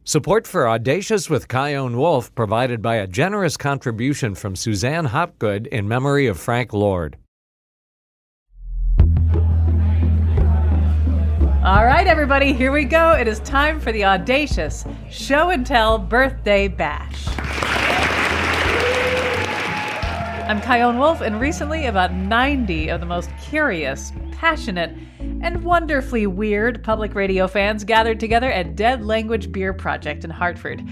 Support for Audacious with Chion Wolf provided by a generous contribution from Suzanne Hopgood in memory of Frank Lord. All right, everybody, here we go. It is time for the Audacious Show and Tell Birthday Bash. I'm Chion Wolf, and recently about 90 of the most curious, passionate, and wonderfully weird public radio fans gathered together at Dead Language Beer Project in Hartford.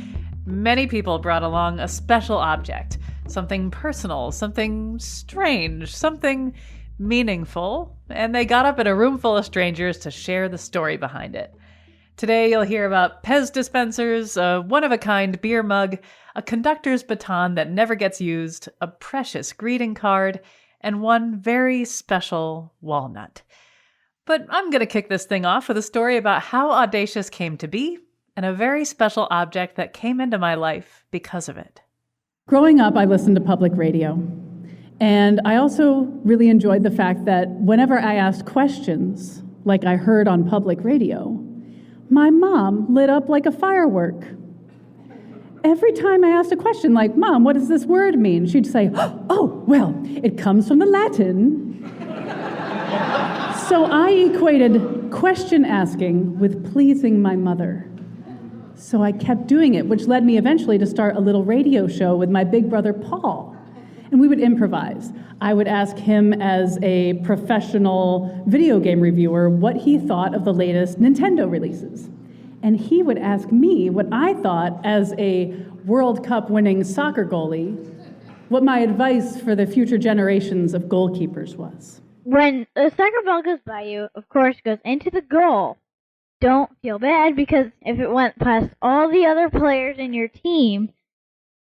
Many people brought along a special object, something personal, something strange, something meaningful, and they got up in a room full of strangers to share the story behind it. Today you'll hear about Pez dispensers, a one-of-a-kind beer mug, a conductor's baton that never gets used, a precious greeting card, and one very special walnut. But I'm going to kick this thing off with a story about how Audacious came to be and a very special object that came into my life because of it. Growing up, I listened to public radio. And I also really enjoyed the fact that whenever I asked questions, like I heard on public radio, my mom lit up like a firework. Every time I asked a question like, "Mom, what does this word mean?" she'd say, "Oh, well, it comes from the Latin." So I equated question asking with pleasing my mother. So I kept doing it, which led me eventually to start a little radio show with my big brother, Paul. And we would improvise. I would ask him as a professional video game reviewer what he thought of the latest Nintendo releases. And he would ask me what I thought as a World Cup winning soccer goalie, what my advice for the future generations of goalkeepers was. When a soccer ball goes by you, of course, goes into the goal, don't feel bad, because if it went past all the other players in your team,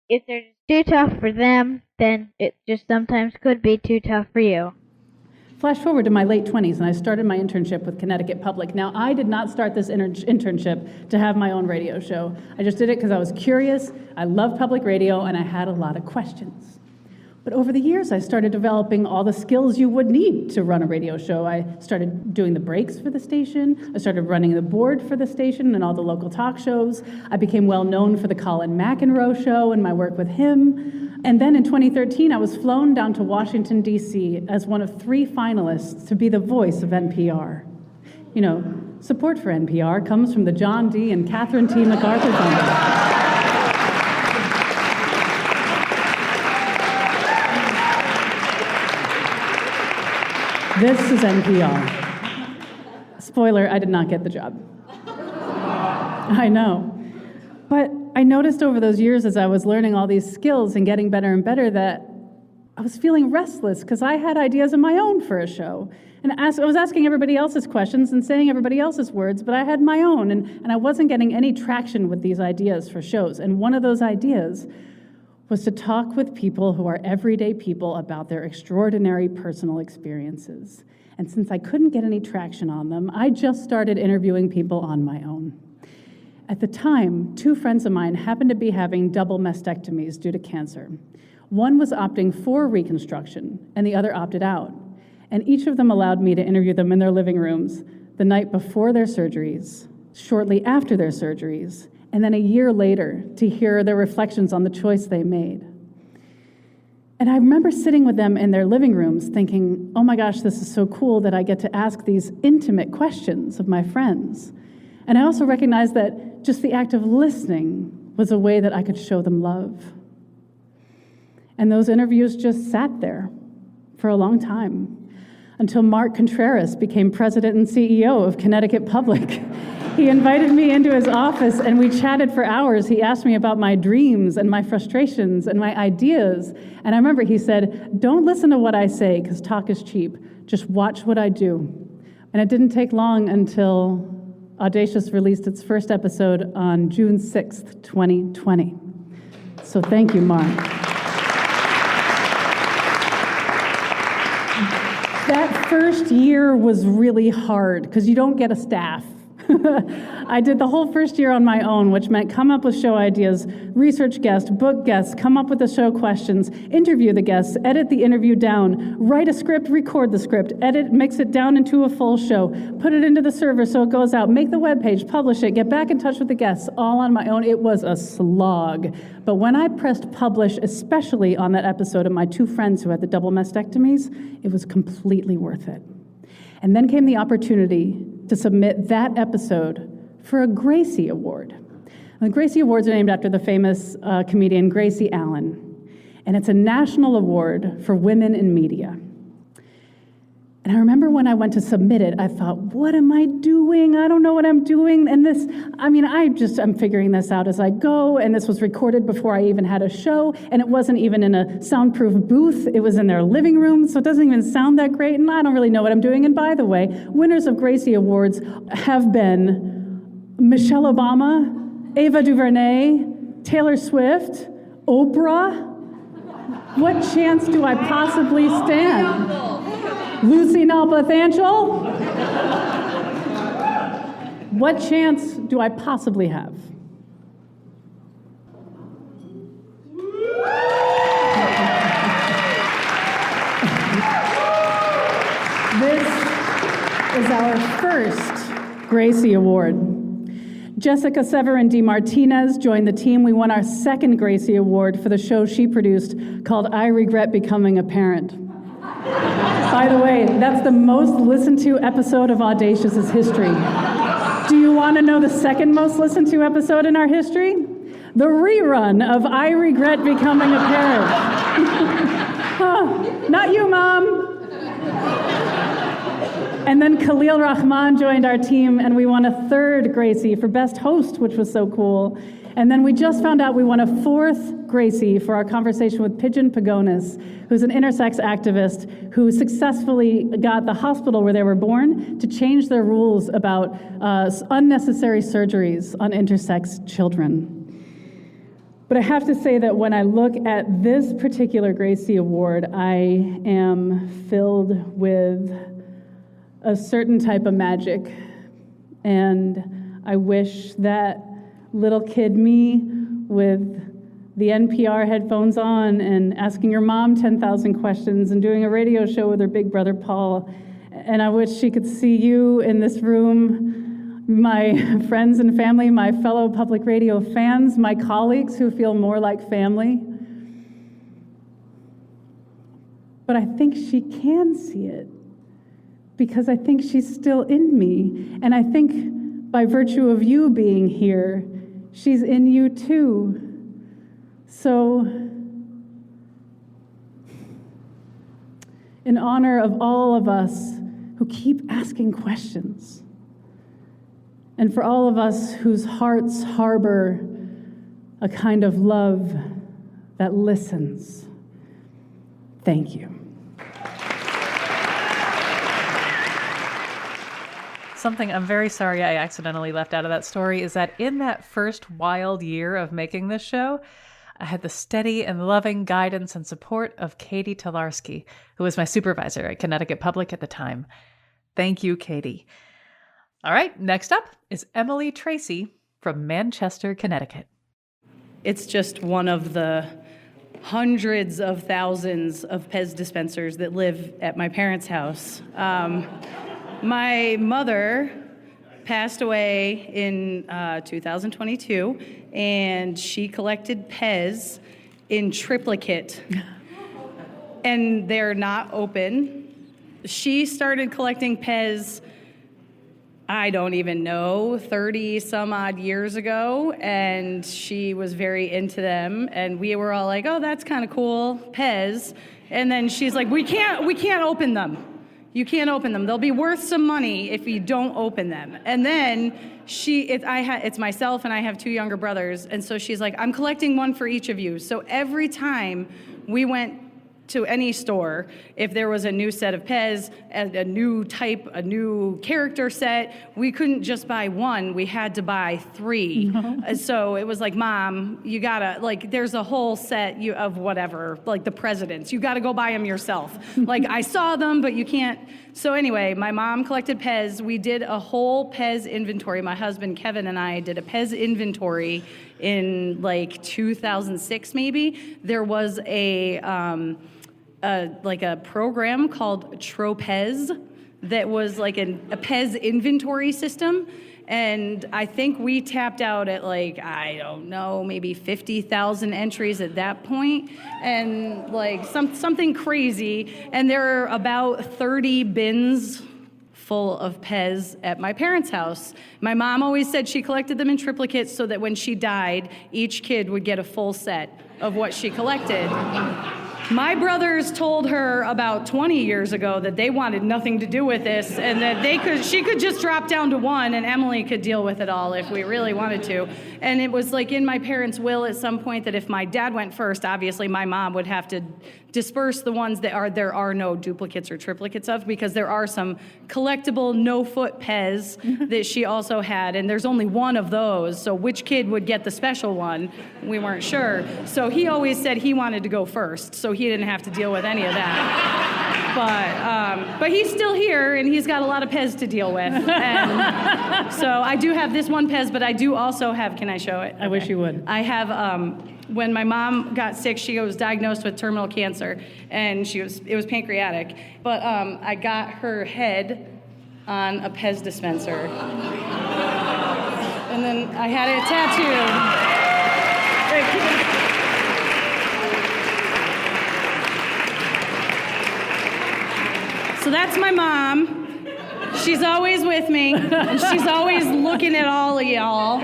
if they're too tough for them, then it just sometimes could be too tough for you. Flash forward to my late 20s, and I started my internship with Connecticut Public. Now, I did not start this internship to have my own radio show. I just did it because I was curious, I loved public radio, and I had a lot of questions. But over the years, I started developing all the skills you would need to run a radio show. I started doing the breaks for the station. I started running the board for the station and all the local talk shows. I became well known for the Colin McEnroe show and my work with him. And then in 2013, I was flown down to Washington, D.C. as one of 3 finalists to be the voice of NPR. You know, support for NPR comes from the John D. and Catherine T. MacArthur Foundation. This is NPR. Spoiler, I did not get the job. I know. But I noticed over those years as I was learning all these skills and getting better and better that I was feeling restless because I had ideas of my own for a show. And I was asking everybody else's questions and saying everybody else's words, but I had my own, and I wasn't getting any traction with these ideas for shows. And one of those ideas was to talk with people who are everyday people about their extraordinary personal experiences. And since I couldn't get any traction on them, I just started interviewing people on my own. At the time, 2 friends of mine happened to be having double mastectomies due to cancer. One was opting for reconstruction, and the other opted out. And each of them allowed me to interview them in their living rooms the night before their surgeries, shortly after their surgeries, and then a year later to hear their reflections on the choice they made. And I remember sitting with them in their living rooms thinking, oh my gosh, this is so cool that I get to ask these intimate questions of my friends. And I also recognized that just the act of listening was a way that I could show them love. And those interviews just sat there for a long time until Mark Contreras became president and CEO of Connecticut Public. He invited me into his office and we chatted for hours. He asked me about my dreams and my frustrations and my ideas. And I remember he said, don't listen to what I say because talk is cheap. Just watch what I do. And it didn't take long until Audacious released its first episode on June 6th, 2020. So thank you, Mark. That first year was really hard because you don't get a staff. I did the whole first year on my own, which meant come up with show ideas, research guests, book guests, come up with the show questions, interview the guests, edit the interview down, write a script, record the script, edit, mix it down into a full show, put it into the server so it goes out, make the webpage, publish it, get back in touch with the guests, all on my own. It was a slog. But when I pressed publish, especially on that episode of my two friends who had the double mastectomies, it was completely worth it. And then came the opportunity to submit that episode for a Gracie Award. And the Gracie Awards are named after the famous comedian Gracie Allen, and it's a national award for women in media. And I remember when I went to submit it, I thought, what am I doing? I don't know what I'm doing. And I'm figuring this out as I go, and this was recorded before I even had a show, and it wasn't even in a soundproof booth. It was in their living room, so it doesn't even sound that great, and I don't really know what I'm doing. And by the way, winners of Gracie Awards have been Michelle Obama, Ava DuVernay, Taylor Swift, Oprah. What chance do I possibly stand? Lucy Nalpathanchel? What chance do I possibly have? This is our first Gracie Award. Jessica Severin DeMartinez joined the team. We won our second Gracie Award for the show she produced called I Regret Becoming a Parent. By the way, that's the most listened to episode of Audacious's history. Do you want to know the second most listened to episode in our history? The rerun of I Regret Becoming a Parent. Oh, not you, Mom. And then Khalil Rahman joined our team, and we won a third Gracie for Best Host, which was so cool. And then we just found out we won a fourth Gracie for our conversation with Pigeon Pagonis, who's an intersex activist who successfully got the hospital where they were born to change their rules about unnecessary surgeries on intersex children. But I have to say that when I look at this particular Gracie Award, I am filled with a certain type of magic. And I wish that little kid me with the NPR headphones on and asking your mom 10,000 questions and doing a radio show with her big brother Paul. And I wish she could see you in this room, my friends and family, my fellow public radio fans, my colleagues who feel more like family. But I think she can see it because I think she's still in me. And I think by virtue of you being here, she's in you too. So, in honor of all of us who keep asking questions, and for all of us whose hearts harbor a kind of love that listens, thank you. Something I'm very sorry I accidentally left out of that story is that in that first wild year of making this show, I had the steady and loving guidance and support of Katie Tolarski, who was my supervisor at Connecticut Public at the time. Thank you, Katie. All right, next up is Emily Tracy from Manchester, Connecticut. It's just one of the hundreds of thousands of Pez dispensers that live at my parents' house. My mother passed away in 2022, and she collected Pez in triplicate, and they're not open. She started collecting Pez, I don't even know, 30 some odd years ago, and she was very into them, and we were all like, oh, that's kind of cool, Pez. And then she's like, we can't open them. You can't open them. They'll be worth some money if you don't open them. And then it's myself and I have two younger brothers, and so she's like, I'm collecting one for each of you. So every time we went to any store, if there was a new set of Pez, a new type, a new character set, we couldn't just buy one, we had to buy 3. So it was like, Mom, you gotta, like, there's a whole set of whatever, like the presidents, you gotta go buy them yourself. Like, I saw them, but you can't. So anyway, my mom collected Pez. We did a whole Pez inventory. My husband, Kevin, and I did a Pez inventory in like 2006, maybe. There was a program called Tropez that was like a Pez inventory system. And I think we tapped out at like, I don't know, maybe 50,000 entries at that point, and like something crazy. And there are about 30 bins full of Pez at my parents' house. My mom always said she collected them in triplicates so that when she died, each kid would get a full set of what she collected. My brothers told her about 20 years ago that they wanted nothing to do with this and that she could just drop down to 1 and Emily could deal with it all if we really wanted to. And it was like in my parents' will at some point that if my dad went first, obviously my mom would have to disperse the ones that there are no duplicates or triplicates of, because there are some collectible no-foot Pez that she also had, and there's only one of those, so which kid would get the special one? We weren't sure. So he always said he wanted to go first, so he didn't have to deal with any of that. But he's still here, and he's got a lot of Pez to deal with. And so I do have this one Pez, but I do also have, can I show it? I wish you would. I have, when my mom got sick, she was diagnosed with terminal cancer, and it was pancreatic. But I got her head on a Pez dispenser. And then I had it tattooed. So that's my mom. She's always with me, and she's always looking at all of y'all,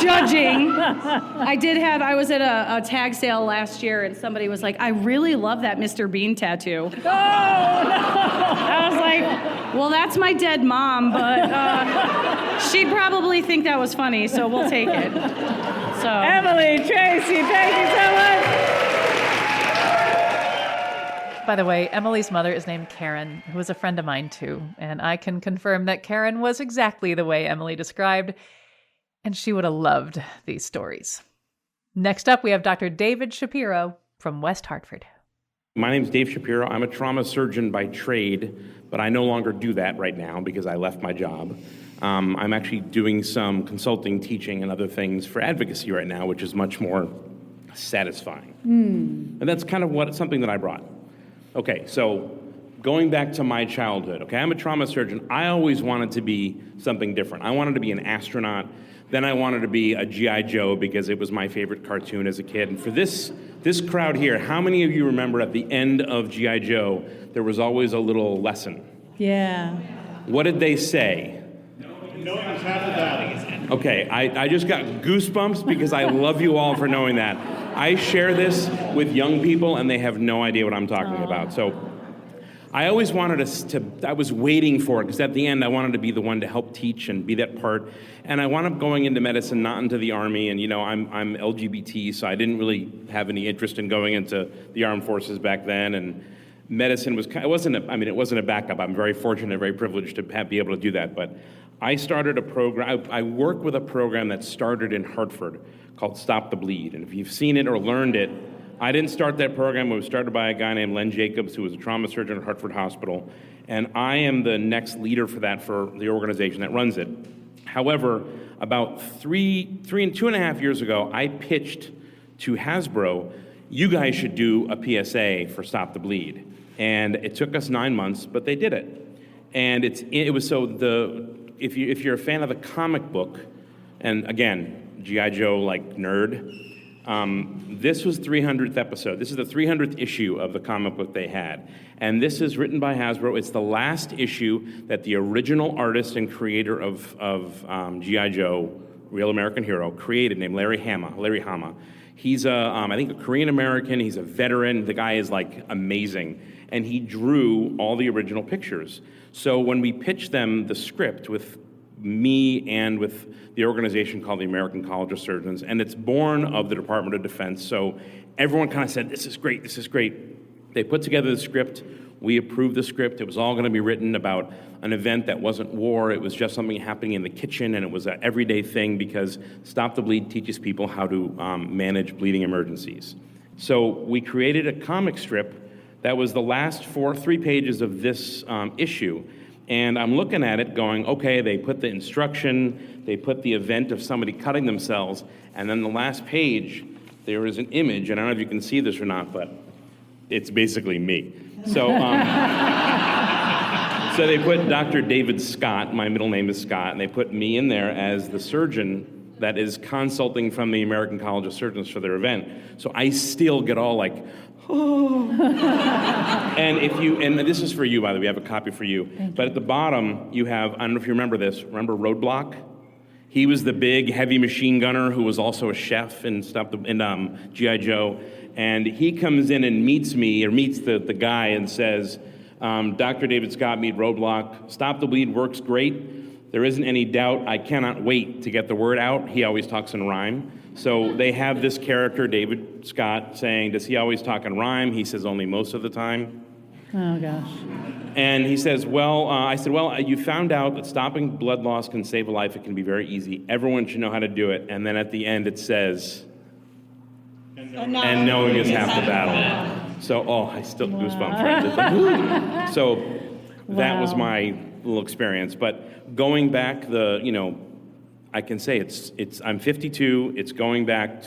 judging. I was at a tag sale last year, and somebody was like, I really love that Mr. Bean tattoo. Oh, no. I was like, well, that's my dead mom, but she'd probably think that was funny, so we'll take it. So Emily, Tracy, thank you so much. By the way, Emily's mother is named Caryn, who is a friend of mine too, and I can confirm that Caryn was exactly the way Emily described, and she would have loved these stories. Next up, we have Dr. David Shapiro from West Hartford. My name's Dave Shapiro. I'm a trauma surgeon by trade, but I no longer do that right now because I left my job. I'm actually doing some consulting, teaching, and other things for advocacy right now, which is much more satisfying. And that's kind of something that I brought. Okay, so going back to my childhood, okay, I'm a trauma surgeon. I always wanted to be something different. I wanted to be an astronaut. Then I wanted to be a G.I. Joe because it was my favorite cartoon as a kid. And for this crowd here, how many of you remember at the end of G.I. Joe, there was always a little lesson? Yeah. What did they say? No, I'm half of that. Okay, I just got goosebumps because I love you all for knowing that. I share this with young people, and they have no idea what I'm talking about. So I always wanted I was waiting for it, because at the end, I wanted to be the one to help teach and be that part. And I wound up going into medicine, not into the Army, and I'm LGBT, so I didn't really have any interest in going into the armed forces back then. And medicine it wasn't a backup. I'm very fortunate, very privileged to be able to do that. But I started a program. I work with a program that started in Hartford called Stop the Bleed. And if you've seen it or learned it, I didn't start that program. It was started by a guy named Len Jacobs, who was a trauma surgeon at Hartford Hospital. And I am the next leader for the organization that runs it. However, about 2.5 years ago, I pitched to Hasbro, you guys should do a PSA for Stop the Bleed. And it took us 9 months, but they did it. And if you're a fan of the comic book, and again, G.I. Joe like nerd, this was 300th episode. This is the 300th issue of the comic book they had. And this is written by Hasbro. It's the last issue that the original artist and creator of G.I. Joe, Real American Hero, created, named Larry Hama. He's I think a Korean American. He's a veteran. The guy is like amazing. And he drew all the original pictures. So when we pitched them the script with me and with the organization called the American College of Surgeons, and it's born of the Department of Defense, so everyone kind of said, this is great. They put together the script. We approved the script. It was all going to be written about an event that wasn't war. It was just something happening in the kitchen, and it was an everyday thing because Stop the Bleed teaches people how to manage bleeding emergencies. So we created a comic strip that was the last 3 pages of this issue. And I'm looking at it going, okay, they put the instruction, they put the event of somebody cutting themselves, and then the last page, there is an image, and I don't know if you can see this or not, but it's basically me. So, so they put Dr. David Scott, my middle name is Scott, and they put me in there as the surgeon that is consulting from the American College of Surgeons for their event. So I still get all like, oh. And this is for you, by the way, we have a copy for you. But at the bottom, you have, I don't know if you remember this, remember Roadblock? He was the big heavy machine gunner who was also a chef in G.I. Joe. And he comes in and meets me, or meets the guy and says, Dr. David Scott, meet Roadblock. Stop the Bleed works great. There isn't any doubt. I cannot wait to get the word out. He always talks in rhyme. So they have this character, David Scott, saying, does he always talk in rhyme? He says only most of the time. Oh, gosh. And he says, I said, you found out that stopping blood loss can save a life. It can be very easy. Everyone should know how to do it. And then at the end it says, and knowing is half the battle. So, I still goosebumps, right? So that was my little experience. But going back I can say I'm 52. It's going back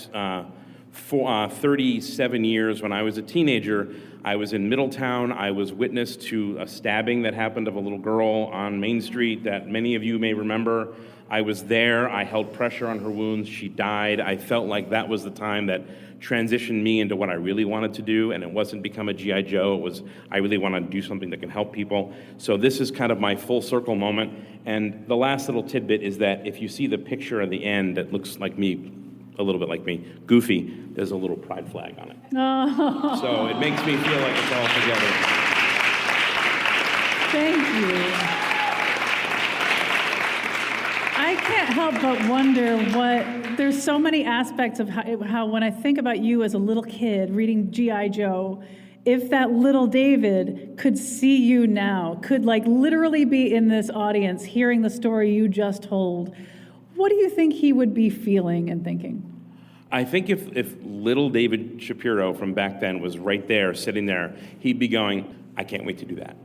37 years. When I was a teenager, I was in Middletown. I was witness to a stabbing that happened of a little girl on Main Street that many of you may remember. I was there. I held pressure on her wounds. She died. I felt like that was the time that transitioned me into what I really wanted to do, and it wasn't become a G.I. Joe. It was, I really want to do something that can help people. So this is kind of my full circle moment. And the last little tidbit is that if you see the picture at the end that looks like me, a little bit like me, Goofy, there's a little pride flag on it. Oh. So it makes me feel like it's all together. Thank you. I can't help but wonder there's so many aspects of how when I think about you as a little kid reading G.I. Joe, if that little David could see you now, could literally be in this audience hearing the story you just told, what do you think he would be feeling and thinking? I think if little David Shapiro from back then was right there, sitting there, he'd be going, I can't wait to do that.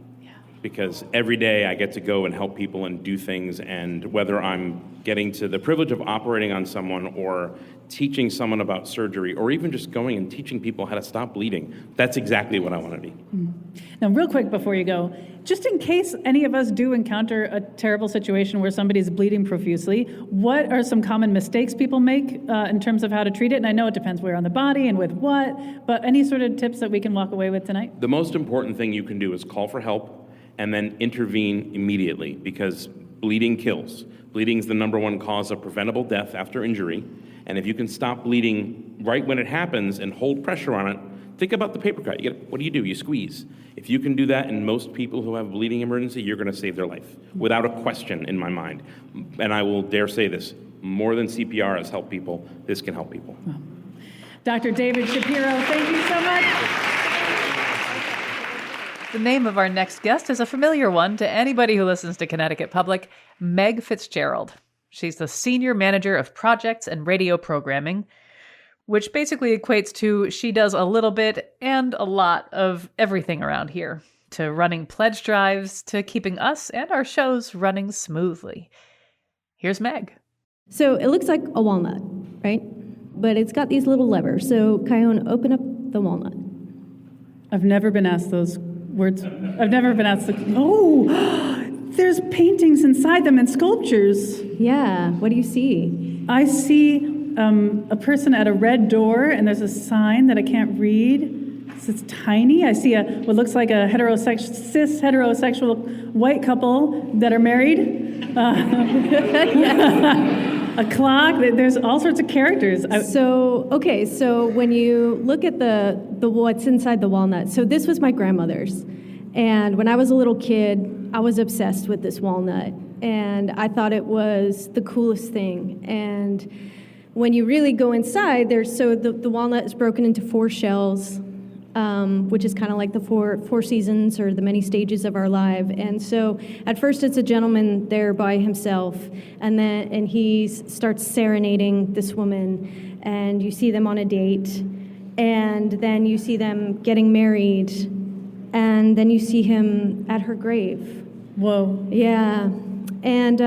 Because every day I get to go and help people and do things, and whether I'm getting to the privilege of operating on someone or teaching someone about surgery or even just going and teaching people how to stop bleeding, that's exactly what I want to be. Now, real quick before you go, just in case any of us do encounter a terrible situation where somebody's bleeding profusely, what are some common mistakes people make in terms of how to treat it? And I know it depends where on the body and with what, but any sort of tips that we can walk away with tonight? The most important thing you can do is call for help and then intervene immediately, because bleeding kills. Bleeding is the #1 cause of preventable death after injury, and if you can stop bleeding right when it happens and hold pressure on it, think about the paper cut. What do? You squeeze. If you can do that in most people who have a bleeding emergency, you're going to save their life, without a question in my mind. And I will dare say this, more than CPR has helped people, this can help people. Dr. David Shapiro, thank you so much. The name of our next guest is a familiar one to anybody who listens to Connecticut Public, Meg Fitzgerald. She's the Senior Manager of Projects and Radio Programming, which basically equates to she does a little bit and a lot of everything around here, to running pledge drives, to keeping us and our shows running smoothly. Here's Meg. So it looks like a walnut, right? But it's got these little levers. So Chion, open up the walnut. I've never been asked those words. I've never been asked there's paintings inside them and sculptures. Yeah, what do you see? I see a person at a red door, and there's a sign that I can't read. It's tiny. I see what looks like a cis heterosexual white couple that are married. A clock. There's all sorts of characters. So when you look at the what's inside the walnut, so this was my grandmother's. And when I was a little kid, I was obsessed with this walnut. And I thought it was the coolest thing. And when you really go inside, the walnut is broken into 4 shells. which is kind of like the four seasons or the many stages of our life. And so at first it's a gentleman there by himself, and he starts serenading this woman, and you see them on a date, and then you see them getting married, and then you see him at her grave. Whoa. Yeah. And,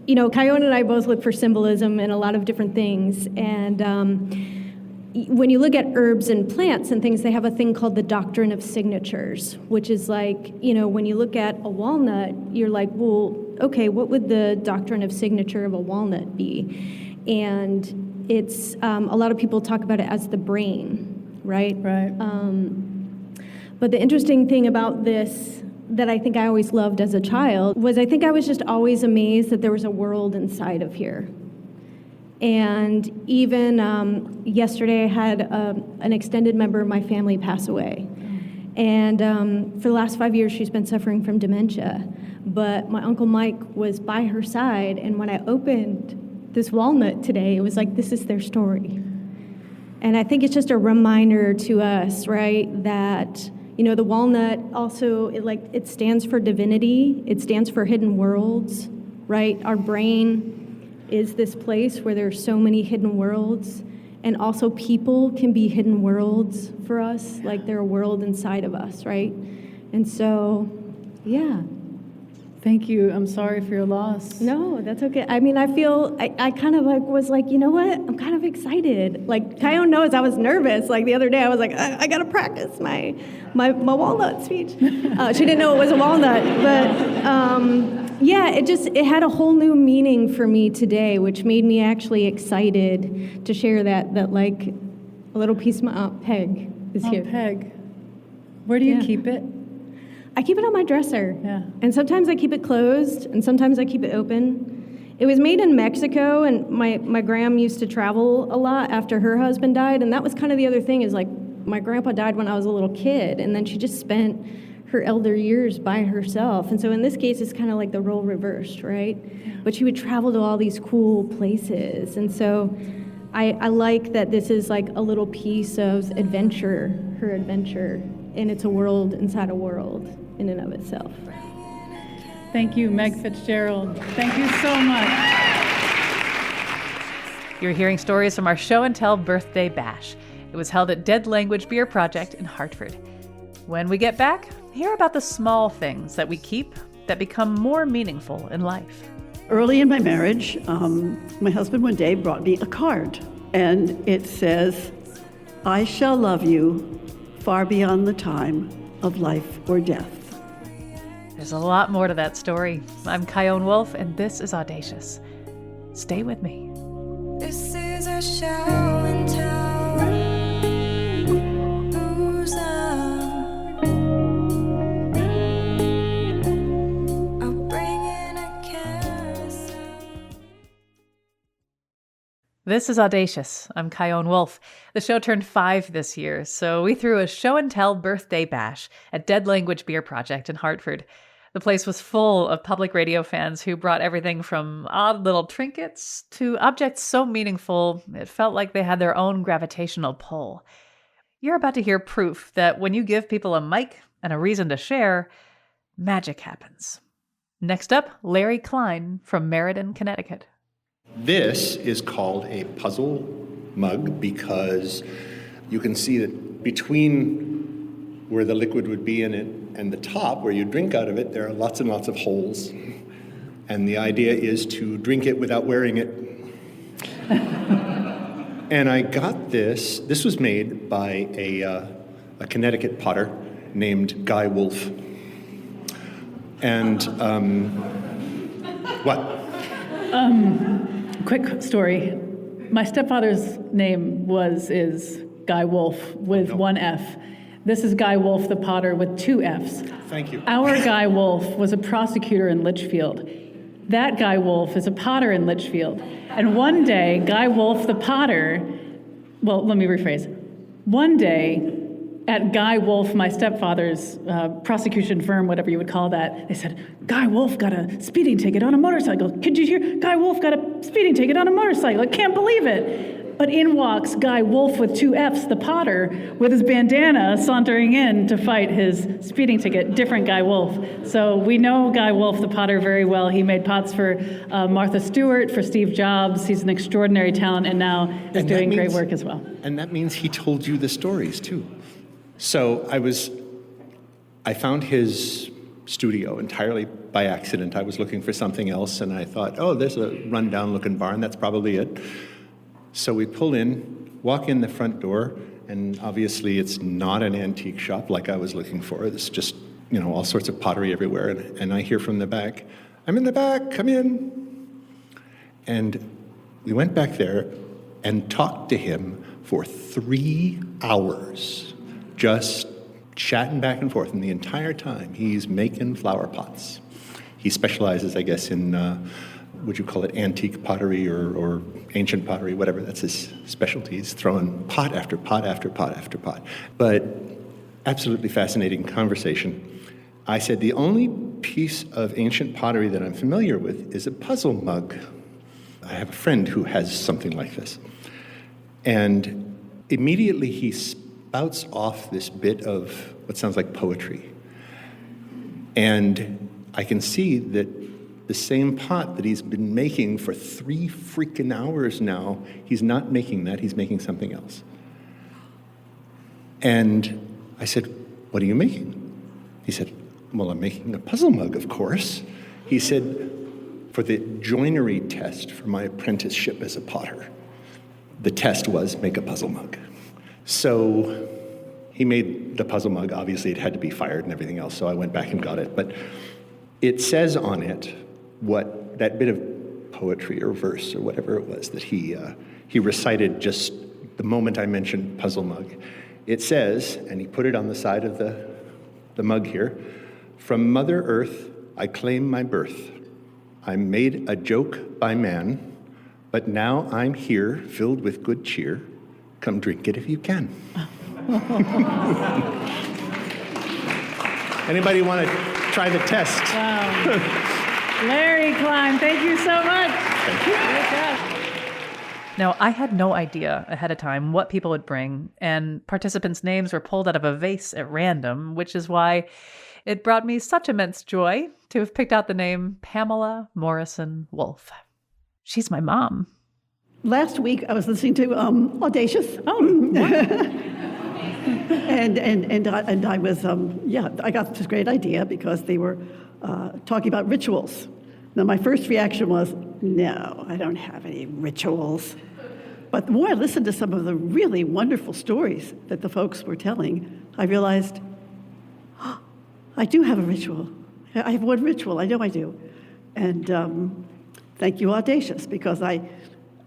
Chion and I both look for symbolism in a lot of different things. And when you look at herbs and plants and things, they have a thing called the doctrine of signatures, which is like, when you look at a walnut, you're like, well, okay, what would the doctrine of signature of a walnut be? And it's, a lot of people talk about it as the brain, right? Right. But the interesting thing about this that I think I always loved as a child was I think I was just always amazed that there was a world inside of here. And even yesterday I had an extended member of my family pass away. And for the last 5 years she's been suffering from dementia. But my Uncle Mike was by her side, and when I opened this walnut today, it was like, this is their story. And I think it's just a reminder to us, right, that the walnut also, it stands for divinity. It stands for hidden worlds, right? Our brain is this place where there's so many hidden worlds. And also people can be hidden worlds for us, like they're a world inside of us, right? And so, yeah. Thank you. I'm sorry for your loss. No, that's okay. I mean, I feel, I kind of was like, you know what? I'm kind of excited. Like, Chion knows I was nervous. Like the other day I was like, I got to practice my walnut speech. She didn't know it was a walnut. But yeah, it had a whole new meaning for me today, which made me actually excited to share that like a little piece of my Aunt Peg is here. Aunt Peg. Where do you keep it? I keep it on my dresser. Yeah. And sometimes I keep it closed, and sometimes I keep it open. It was made in Mexico, and my gram used to travel a lot after her husband died, and that was kind of the other thing is like my grandpa died when I was a little kid, and then she just spent her elder years by herself. And so in this case, it's kind of like the role reversed, right? Yeah. But she would travel to all these cool places. And so I like that this is like a little piece of adventure, her adventure, and it's a world inside a world in and of itself. Thank you, Meg Fitzgerald. Thank you so much. You're hearing stories from our Show and Tell Birthday Bash. It was held at Dead Language Beer Project in Hartford. When we get back, hear about the small things that we keep that become more meaningful in life. Early in my marriage, my husband one day brought me a card, and it says, "I shall love you far beyond the time of life or death." There's a lot more to that story. I'm Chion Wolf, and this is Audacious. Stay with me. This is a show and tell. Who's up? I'll bring in a carousel. This is Audacious. I'm Chion Wolf. The show turned 5 this year, so we threw a show and tell birthday bash at Dead Language Beer Project in Hartford. The place was full of public radio fans who brought everything from odd little trinkets to objects so meaningful it felt like they had their own gravitational pull. You're about to hear proof that when you give people a mic and a reason to share, magic happens. Next up, Larry Klein from Meriden, Connecticut. This is called a puzzle mug because you can see that between where the liquid would be in it and the top where you drink out of it, there are lots and lots of holes. And the idea is to drink it without wearing it. And I got this. This was made by a Connecticut potter named Guy Wolf. And what? Quick story. My stepfather's name is Guy Wolf with one F. This is Guy Wolf, the potter, with 2 Fs. Thank you. Our Guy Wolf was a prosecutor in Litchfield. That Guy Wolf is a potter in Litchfield. And one day, Guy Wolf, the potter, well, let me rephrase. One day, at Guy Wolf, my stepfather's prosecution firm, whatever you would call that, they said, Guy Wolf got a speeding ticket on a motorcycle. Could you hear? Guy Wolf got a speeding ticket on a motorcycle. I can't believe it. But in walks Guy Wolf with 2 F's, the potter, with his bandana sauntering in to fight his speeding ticket. Different Guy Wolf. So we know Guy Wolf, the potter, very well. He made pots for Martha Stewart, for Steve Jobs. He's an extraordinary talent and now is doing great work as well. And that means he told you the stories, too. So I found his studio entirely by accident. I was looking for something else, and I thought, oh, there's a rundown-looking barn. That's probably it. So we pull in, walk in the front door, and obviously it's not an antique shop like I was looking for. It's just, all sorts of pottery everywhere. And I hear from the back, I'm in the back, come in. And we went back there and talked to him for 3 hours, just chatting back and forth. And the entire time, he's making flower pots. He specializes, I guess, in, would you call it antique pottery or ancient pottery, whatever. That's his specialty. He's throwing pot after pot after pot after pot. But absolutely fascinating conversation. I said, the only piece of ancient pottery that I'm familiar with is a puzzle mug. I have a friend who has something like this. And immediately he spouts off this bit of what sounds like poetry. And I can see that the same pot that he's been making for 3 freaking hours now, he's not making that, he's making something else. And I said, what are you making? He said, well, I'm making a puzzle mug, of course. He said, for the joinery test for my apprenticeship as a potter, the test was make a puzzle mug. So he made the puzzle mug. Obviously, it had to be fired and everything else, so I went back and got it. But it says on it what that bit of poetry or verse or whatever it was that he recited just the moment I mentioned puzzle mug. It says, and he put it on the side of the mug here, from Mother Earth I claim my birth. I'm made a joke by man, but now I'm here filled with good cheer. Come drink it if you can. Anybody want to try the test? Wow. Larry Klein, thank you so much. Thank you. Now, I had no idea ahead of time what people would bring, and participants' names were pulled out of a vase at random, which is why it brought me such immense joy to have picked out the name Pamela Morrison Wolf. She's my mom. Last week, I was listening to Audacious. Oh, wow. and I was, I got this great idea because they were talking about rituals. Now, my first reaction was, no, I don't have any rituals. But the more I listened to some of the really wonderful stories that the folks were telling, I realized, oh, I do have a ritual. I have one ritual, I know I do. And thank you, Audacious, because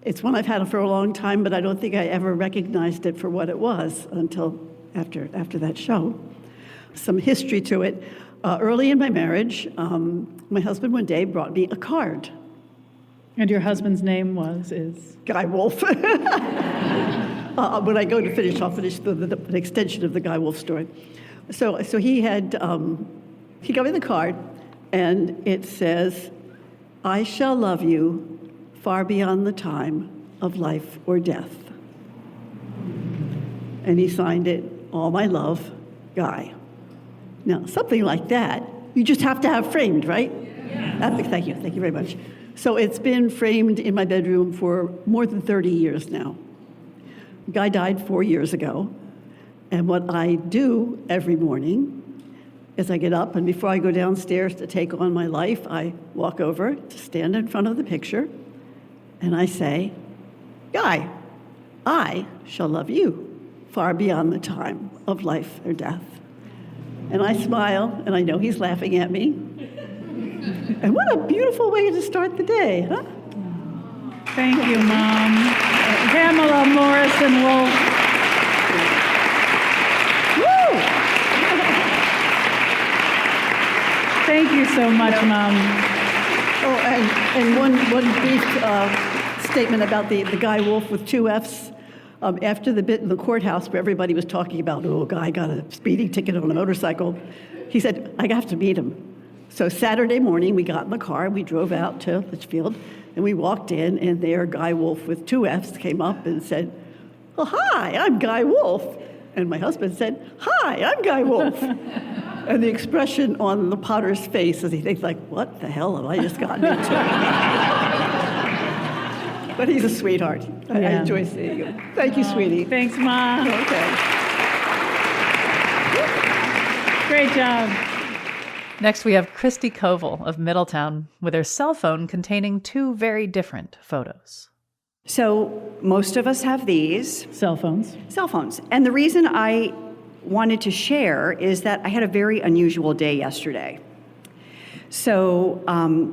it's one I've had for a long time, but I don't think I ever recognized it for what it was until after that show. Some history to it. Early in my marriage, my husband one day brought me a card. And your husband's name is? Guy Wolf. When I go to finish, I'll finish the extension of the Guy Wolf story. So he got me the card, and it says, I shall love you far beyond the time of life or death. And he signed it, all my love, Guy. Now, something like that, you just have to have framed, right? Yeah. Thank you very much. So it's been framed in my bedroom for more than 30 years now. Guy died 4 years ago, and what I do every morning is I get up, and before I go downstairs to take on my life, I walk over to stand in front of the picture, and I say, Guy, I shall love you far beyond the time of life or death. And I smile, and I know he's laughing at me. And what a beautiful way to start the day, huh? Thank you, Mom. Pamela Morrison Wolf. Woo! Thank you so much, Mom. Oh, and one brief statement about the Guy Wolf with 2 Fs. After the bit in the courthouse where everybody was talking about, oh, Guy got a speeding ticket on a motorcycle, he said, I have to meet him. So Saturday morning, we got in the car, we drove out to Litchfield, and we walked in, and there Guy Wolf with 2 Fs came up and said, "Oh, hi, I'm Guy Wolf." And my husband said, "Hi, I'm Guy Wolf." And the expression on the Potter's face as he thinks like, what the hell have I just gotten into? But he's a sweetheart. I enjoy seeing him. Thank you, sweetie. Thanks, Mom. Okay. Great job. Next, we have Christy Koval of Middletown with her cell phone containing 2 very different photos. So most of us have these. Cell phones. Cell phones. And the reason I wanted to share is that I had a very unusual day yesterday. So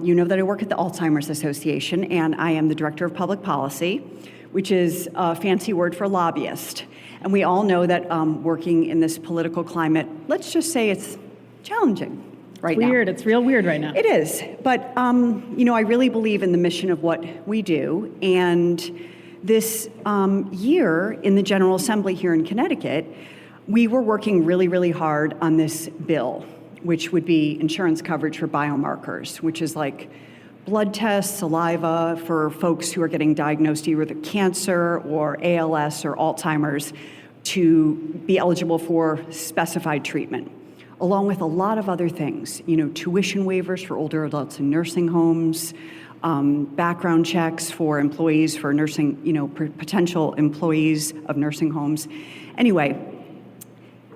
you know that I work at the Alzheimer's Association, and I am the Director of Public Policy, which is a fancy word for lobbyist. And we all know that working in this political climate, let's just say it's challenging right now. Weird. It's real weird right now. It is. But, you know, I really believe in the mission of what we do. And this year in the General Assembly here in Connecticut, we were working really, really hard on this bill, which would be insurance coverage for biomarkers, which is like blood tests, saliva for folks who are getting diagnosed either with cancer or ALS or Alzheimer's to be eligible for specified treatment, along with a lot of other things, you know, tuition waivers for older adults in nursing homes, background checks for employees for nursing, you know, potential employees of nursing homes. Anyway,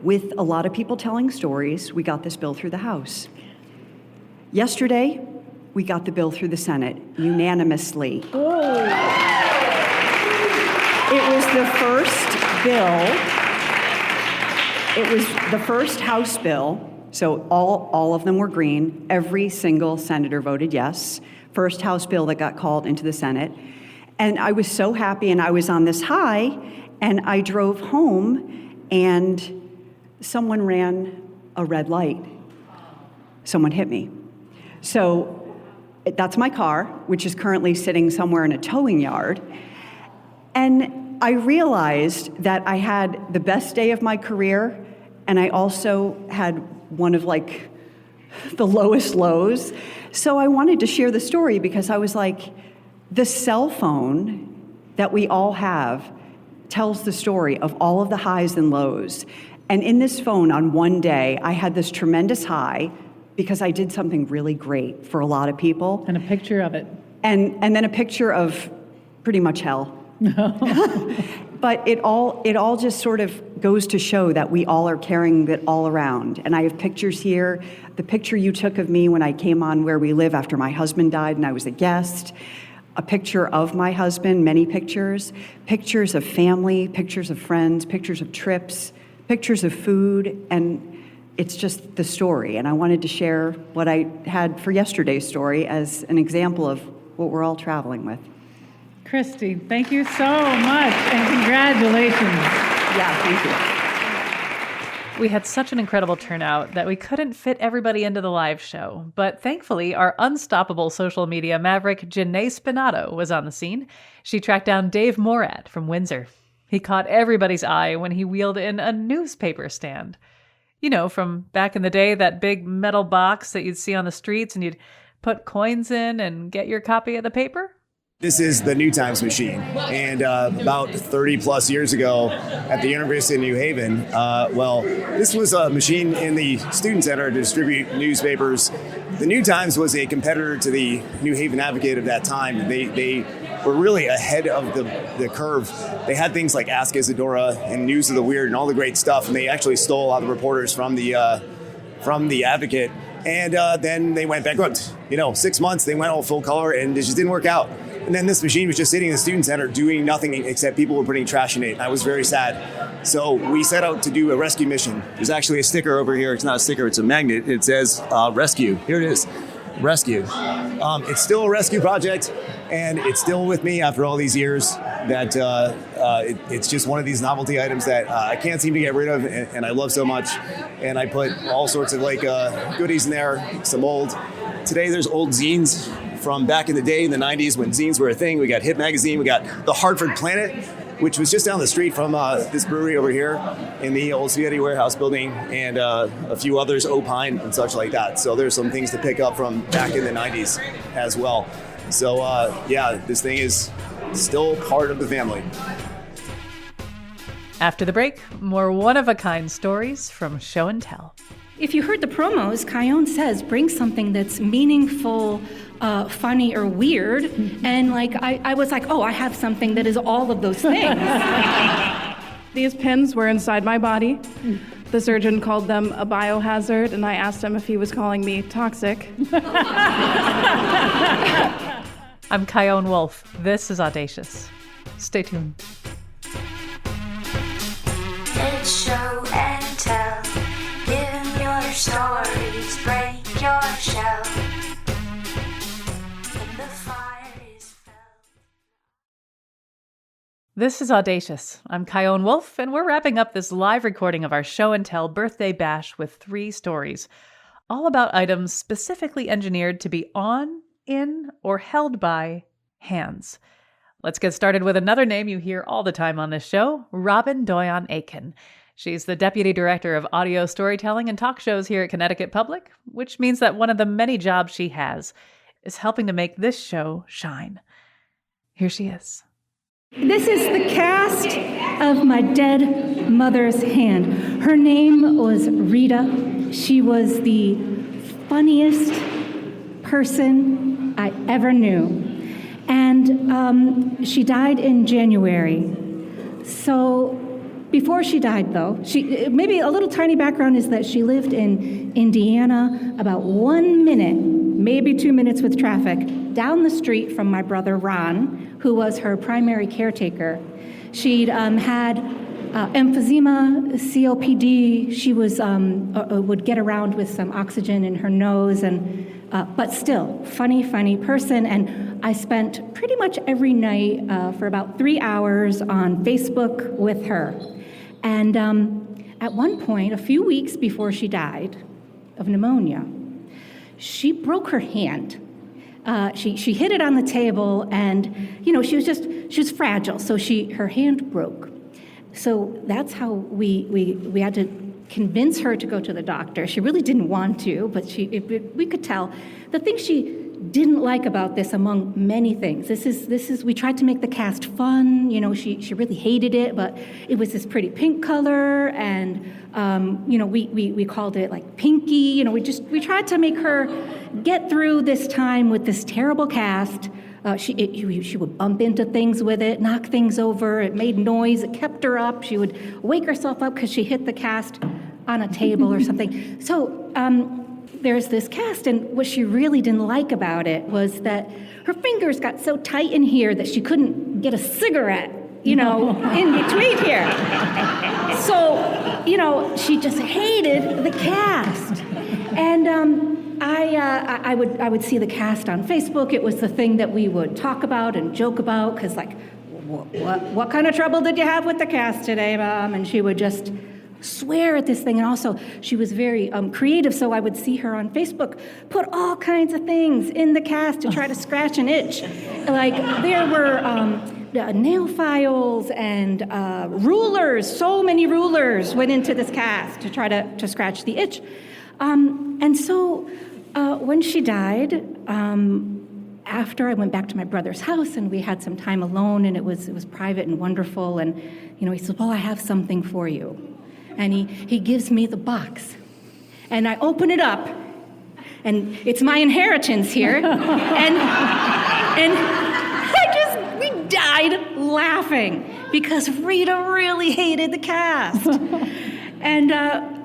with a lot of people telling stories, we got this bill through the House. Yesterday, we got the bill through the Senate unanimously. Oh. It was the first bill. It was the first House bill, so all of them were green. Every single senator voted yes. First House bill that got called into the Senate. And I was so happy, and I was on this high, and I drove home, and someone ran a red light. Someone hit me. So that's my car, which is currently sitting somewhere in a towing yard. And I realized that I had the best day of my career, and I also had one of like the lowest lows. So I wanted to share the story because I was like, the cell phone that we all have tells the story of all of the highs and lows. And in this phone on one day, I had this tremendous high because I did something really great for a lot of people. And a picture of it. And then a picture of pretty much hell. But it all just sort of goes to show that we all are carrying it all around. And I have pictures here. The picture you took of me when I came on Where We Live after my husband died and I was a guest. A picture of my husband, many pictures. Pictures of family, pictures of friends, pictures of trips, pictures of food, and it's just the story. And I wanted to share what I had for yesterday's story as an example of what we're all traveling with. Christy, thank you so much, and congratulations. Yeah, thank you. We had such an incredible turnout that we couldn't fit everybody into the live show. But thankfully, our unstoppable social media maverick, Janae Spinato, was on the scene. She tracked down Dave Morad from Windsor. He caught everybody's eye when he wheeled in a newspaper stand. You know, from back in the day, that big metal box that you'd see on the streets and you'd put coins in and get your copy of the paper? This is the New Times machine, and about 30 plus years ago at the University of New Haven, this was a machine in the student center to distribute newspapers. The New Times was a competitor to the New Haven Advocate of that time. They were really ahead of the curve. They had things like Ask Isadora and News of the Weird and all the great stuff, and they actually stole a lot of the reporters from the Advocate. And then they went bankrupt. 6 months, they went all full color, and it just didn't work out. And then this machine was just sitting in the student center doing nothing except people were putting trash in it. And I was very sad. So we set out to do a rescue mission. There's actually a sticker over here. It's not a sticker, it's a magnet. It says rescue. Here it is. Rescue. It's still a rescue project, and it's still with me after all these years. That it's just one of these novelty items that I can't seem to get rid of, and I love so much. And I put all sorts of goodies in there, some old. Today there's old zines from back in the day in the 90s when zines were a thing. We got Hit Magazine, we got the Hartford Planet, which was just down the street from this brewery over here in the old Spaghetti Warehouse building, and a few others, Opine and such like that. So there's some things to pick up from back in the 90s as well. So this thing is still part of the family. After the break, more one-of-a-kind stories from Show and Tell. If you heard the promos, Chion says bring something that's meaningful, funny, or weird. And I was like, oh, I have something that is all of those things. These pins were inside my body. The surgeon called them a biohazard, and I asked him if he was calling me toxic. I'm Chion Wolf. This is Audacious. Stay tuned. It's show and tell. Give 'em your stories, break your shell. When the fire is felt. This is Audacious. I'm Chion Wolf, and we're wrapping up this live recording of our Show and Tell birthday bash with 3 stories, all about items specifically engineered to be on, in, or held by hands. Let's get started with another name you hear all the time on this show, Robin Doyon-Aiken. She's the Deputy Director of Audio Storytelling and Talk Shows here at Connecticut Public, which means that one of the many jobs she has is helping to make this show shine. Here she is. This is the cast of my dead mother's hand. Her name was Rita. She was the funniest person I ever knew. And she died in January. So before she died, though, maybe a little tiny background is that she lived in Indiana about 1 minute, maybe 2 minutes with traffic, down the street from my brother Ron, who was her primary caretaker. She'd had emphysema, COPD. She was would get around with some oxygen in her nose, and but still, funny person. And I spent pretty much every night for about 3 hours on Facebook with her. And at one point, a few weeks before she died of pneumonia, she broke her hand. She hit it on the table, and she was fragile, so her hand broke. So that's how we had to convince her to go to the doctor. She really didn't want to, but we could tell the thing she didn't like about this, among many things. This is we tried to make the cast fun. She really hated it, but it was this pretty pink color, and we called it like Pinky. We tried to make her get through this time with this terrible cast. She would bump into things with it, knock things over. It made noise. It kept her up. She would wake herself up because she hit the cast on a table or something. So there's this cast, and what she really didn't like about it was that her fingers got so tight in here that she couldn't get a cigarette, in between here. So, she just hated the cast. And I would see the cast on Facebook. It was the thing that we would talk about and joke about, because what kind of trouble did you have with the cast today, Mom? And she would just swear at this thing. And also, she was very creative, so I would see her on Facebook put all kinds of things in the cast to try to scratch an itch. Like, there were nail files and rulers. So many rulers went into this cast to try to scratch the itch. And so when she died, after I went back to my brother's house and we had some time alone, and it was private and wonderful, and he said, "Well, I have something for you." And he gives me the box. And I open it up, and it's my inheritance here. and we died laughing because Rita really hated the cast. And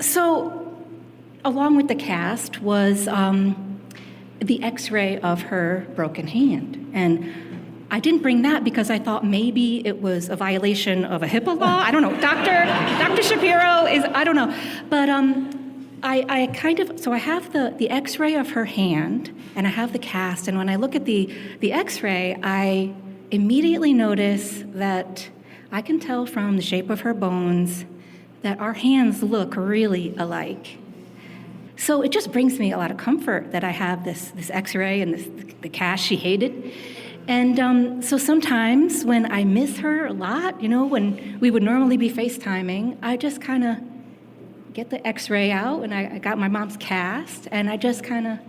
so along with the cast was the x-ray of her broken hand. And I didn't bring that because I thought maybe it was a violation of a HIPAA law. I don't know. Dr. Shapiro is, I don't know. But so I have the x-ray of her hand, and I have the cast. And when I look at the x-ray, I immediately notice that I can tell from the shape of her bones that our hands look really alike. So it just brings me a lot of comfort that I have this x-ray and the cast she hated. And so sometimes when I miss her a lot, when we would normally be FaceTiming, I just kind of get the x-ray out, and I got my mom's cast, and I just kind of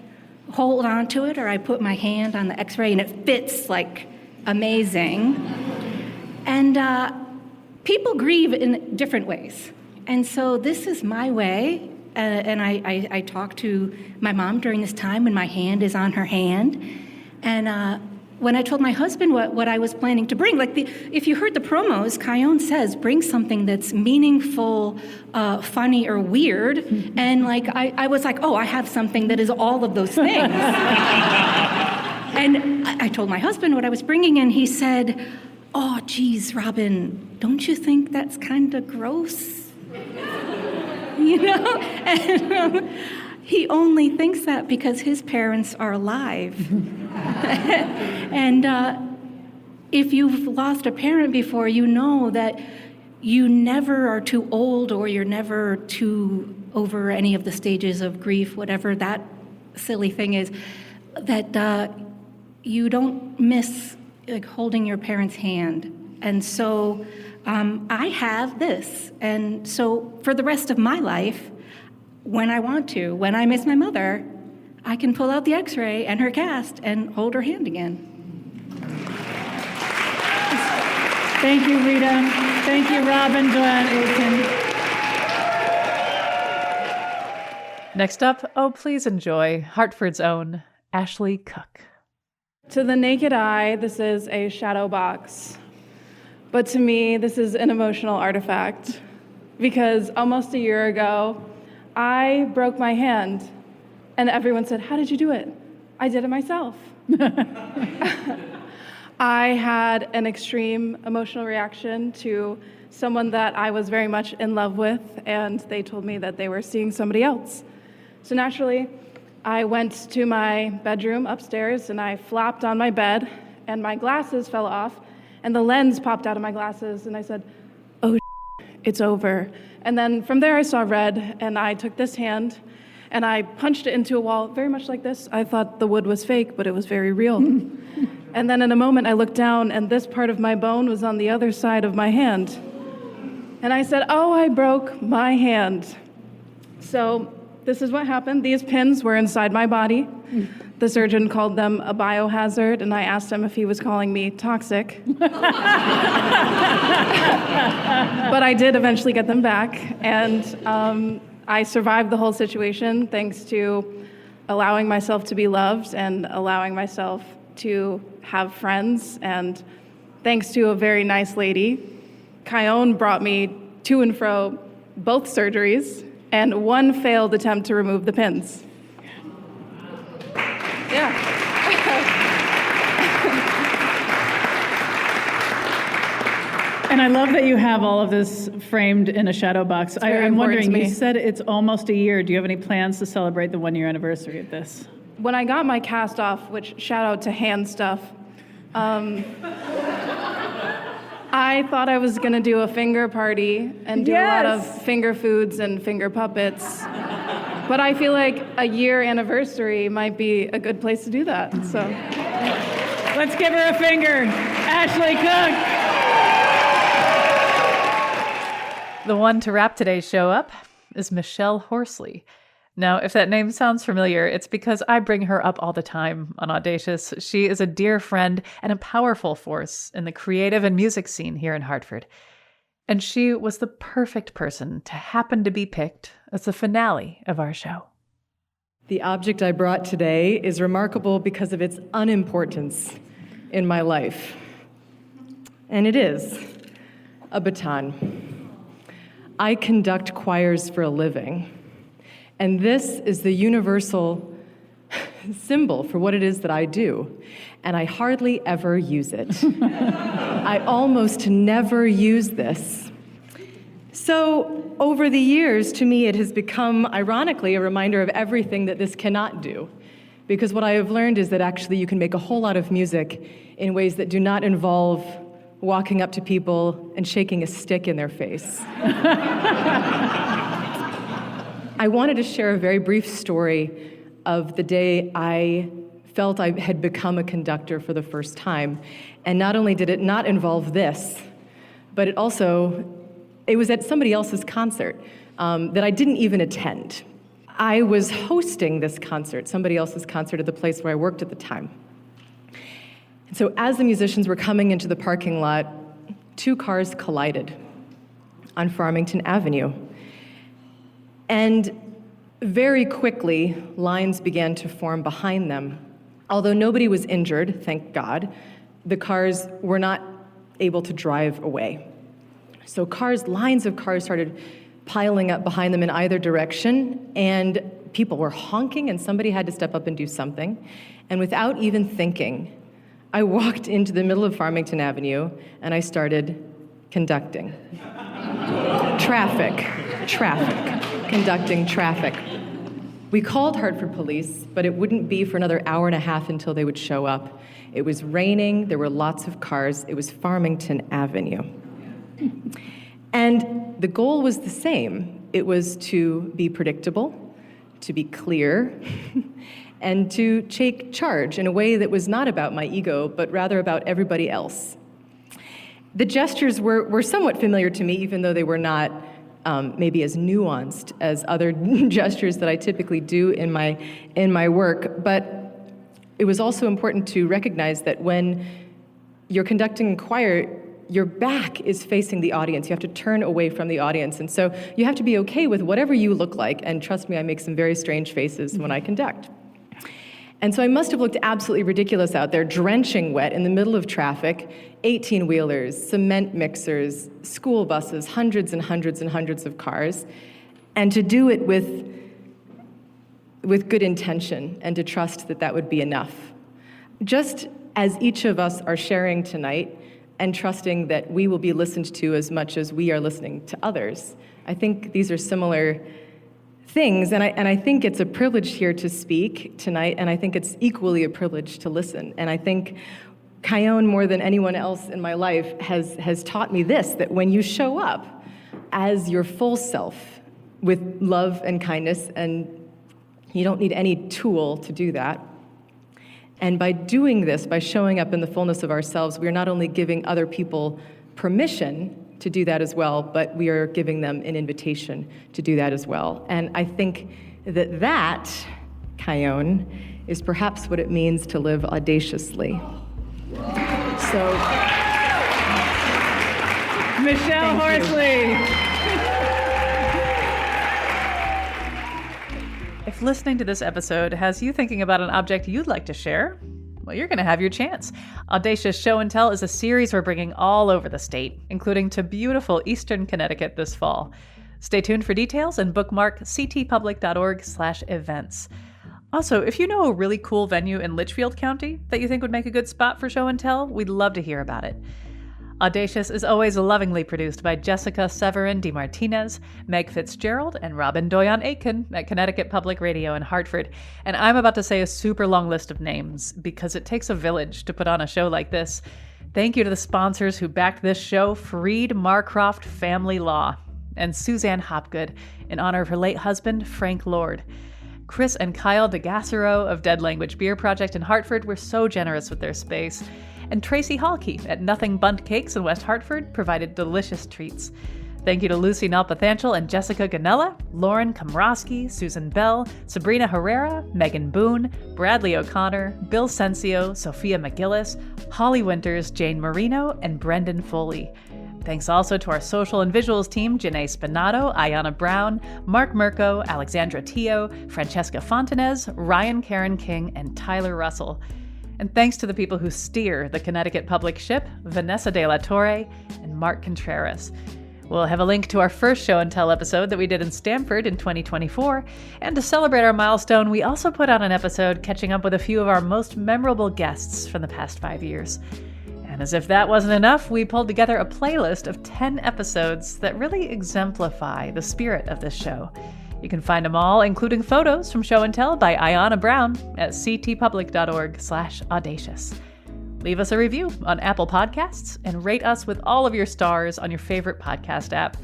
hold on to it, or I put my hand on the x-ray, and it fits like amazing. And people grieve in different ways. And so this is my way, and I talk to my mom during this time when my hand is on her hand. And when I told my husband what I was planning to bring, if you heard the promos, Chion says, bring something that's meaningful, funny, or weird. And I was like, oh, I have something that is all of those things. And I told my husband what I was bringing, and he said, oh, geez, Robin, don't you think that's kind of gross? And he only thinks that because his parents are alive. And if you've lost a parent before, you know that you never are too old, or you're never too over any of the stages of grief, whatever that silly thing is, that you don't miss holding your parent's hand. And so I have this. And so for the rest of my life, when I want to, when I miss my mother, I can pull out the x-ray and her cast and hold her hand again. Thank you, Rita. Thank you, Robin, Joanne, Aiken. Next up, please enjoy Hartford's own Ashley Cook. To the naked eye, this is a shadow box. But to me, this is an emotional artifact. Because almost a year ago, I broke my hand. And everyone said, how did you do it? I did it myself. I had an extreme emotional reaction to someone that I was very much in love with, and they told me that they were seeing somebody else. So naturally, I went to my bedroom upstairs, and I flopped on my bed, and my glasses fell off, and the lens popped out of my glasses, and I said, oh, it's over. And then from there I saw red, and I took this hand, and I punched it into a wall very much like this. I thought the wood was fake, but it was very real. And then in a moment I looked down, and this part of my bone was on the other side of my hand. And I said, oh, I broke my hand. So this is what happened. These pins were inside my body. The surgeon called them a biohazard, and I asked him if he was calling me toxic. But I did eventually get them back, and I survived the whole situation thanks to allowing myself to be loved and allowing myself to have friends, and thanks to a very nice lady. Chion brought me to and fro both surgeries and one failed attempt to remove the pins. Yeah. And I love that you have all of this framed in a shadow box. I'm wondering, you said it's almost a year. Do you have any plans to celebrate the 1-year anniversary of this? When I got my cast off, which shout out to Hand Stuff, I thought I was going to do a finger party and do a lot of finger foods and finger puppets. But I feel like a year anniversary might be a good place to do that. So let's give her a finger. Ashley Cook. The one to wrap today's show up is Michelle Horsley. Now, if that name sounds familiar, it's because I bring her up all the time on Audacious. She is a dear friend and a powerful force in the creative and music scene here in Hartford. And she was the perfect person to happen to be picked as the finale of our show. The object I brought today is remarkable because of its unimportance in my life. And it is a baton. I conduct choirs for a living. And this is the universal symbol for what it is that I do. And I hardly ever use it. I almost never use this. So over the years, to me, it has become, ironically, a reminder of everything that this cannot do. Because what I have learned is that actually you can make a whole lot of music in ways that do not involve walking up to people and shaking a stick in their face. I wanted to share a very brief story of the day I felt I had become a conductor for the first time. And not only did it not involve this, but it was at somebody else's concert that I didn't even attend. I was hosting this concert, somebody else's concert, at the place where I worked at the time. And so as the musicians were coming into the parking lot, 2 cars collided on Farmington Avenue. And very quickly, lines began to form behind them. Although nobody was injured, thank God, the cars were not able to drive away. So lines of cars started piling up behind them in either direction, and people were honking, and somebody had to step up and do something. And without even thinking, I walked into the middle of Farmington Avenue, and I started conducting. Conducting traffic. We called Hartford police, but it wouldn't be for another hour and a half until they would show up. It was raining, there were lots of cars, it was Farmington Avenue. And the goal was the same. It was to be predictable, to be clear, and to take charge in a way that was not about my ego, but rather about everybody else. The gestures were somewhat familiar to me, even though they were not maybe as nuanced as other gestures that I typically do in my work. But it was also important to recognize that when you're conducting a choir, your back is facing the audience. You have to turn away from the audience. And so you have to be okay with whatever you look like. And trust me, I make some very strange faces when I conduct. And so I must have looked absolutely ridiculous out there, drenching wet in the middle of traffic, 18-wheelers, cement mixers, school buses, hundreds and hundreds and hundreds of cars, and to do it with good intention and to trust that that would be enough. Just as each of us are sharing tonight and trusting that we will be listened to as much as we are listening to others, I think these are similar things, and I think it's a privilege here to speak tonight, and I think it's equally a privilege to listen. And I think Chion, more than anyone else in my life, has taught me this, that when you show up as your full self with love and kindness, and you don't need any tool to do that, and by doing this, by showing up in the fullness of ourselves, we are not only giving other people permission to do that as well, but we are giving them an invitation to do that as well. And I think that, Chion, is perhaps what it means to live audaciously. So, Michelle Horsley. If listening to this episode has you thinking about an object you'd like to share, well, you're going to have your chance. Audacious Show and Tell is a series we're bringing all over the state, including to beautiful Eastern Connecticut this fall. Stay tuned for details and bookmark ctpublic.org/events. Also, if you know a really cool venue in Litchfield County that you think would make a good spot for show and tell, we'd love to hear about it. Audacious is always lovingly produced by Jessica Severin DeMartinez, Meg Fitzgerald, and Robin Doyon-Aitken at Connecticut Public Radio in Hartford. And I'm about to say a super long list of names because it takes a village to put on a show like this. Thank you to the sponsors who backed this show: Freed Marcroft Family Law and Suzanne Hopgood in honor of her late husband, Frank Lord. Chris and Kyle DeGassero of Dead Language Beer Project in Hartford were so generous with their space. And Tracy Halke at Nothing Bundt Cakes in West Hartford provided delicious treats. Thank you to Lucy Nalpathanchel and Jessica Ganella, Lauren Komrosky, Susan Bell, Sabrina Herrera, Megan Boone, Bradley O'Connor, Bill Sensio, Sophia McGillis, Holly Winters, Jane Marino, and Brendan Foley. Thanks also to our social and visuals team, Janae Spinato, Ayana Brown, Mark Mirko, Alexandra Tio, Francesca Fontanez, Ryan Karen King, and Tyler Russell. And thanks to the people who steer the Connecticut Public ship, Vanessa De La Torre and Mark Contreras. We'll have a link to our first show and tell episode that we did in Stamford in 2024. And to celebrate our milestone, we also put out an episode catching up with a few of our most memorable guests from the past 5 years. And as if that wasn't enough, we pulled together a playlist of 10 episodes that really exemplify the spirit of this show. You can find them all, including photos from Show and Tell by Ayana Brown at ctpublic.org/audacious. Leave us a review on Apple Podcasts and rate us with all of your stars on your favorite podcast app.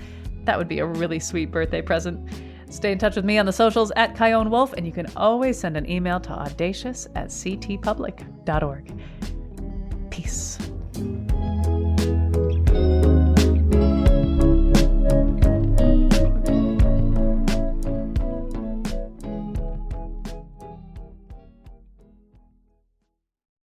That would be a really sweet birthday present. Stay in touch with me on the socials at Chion Wolf, and you can always send an email to audacious@ctpublic.org. Peace.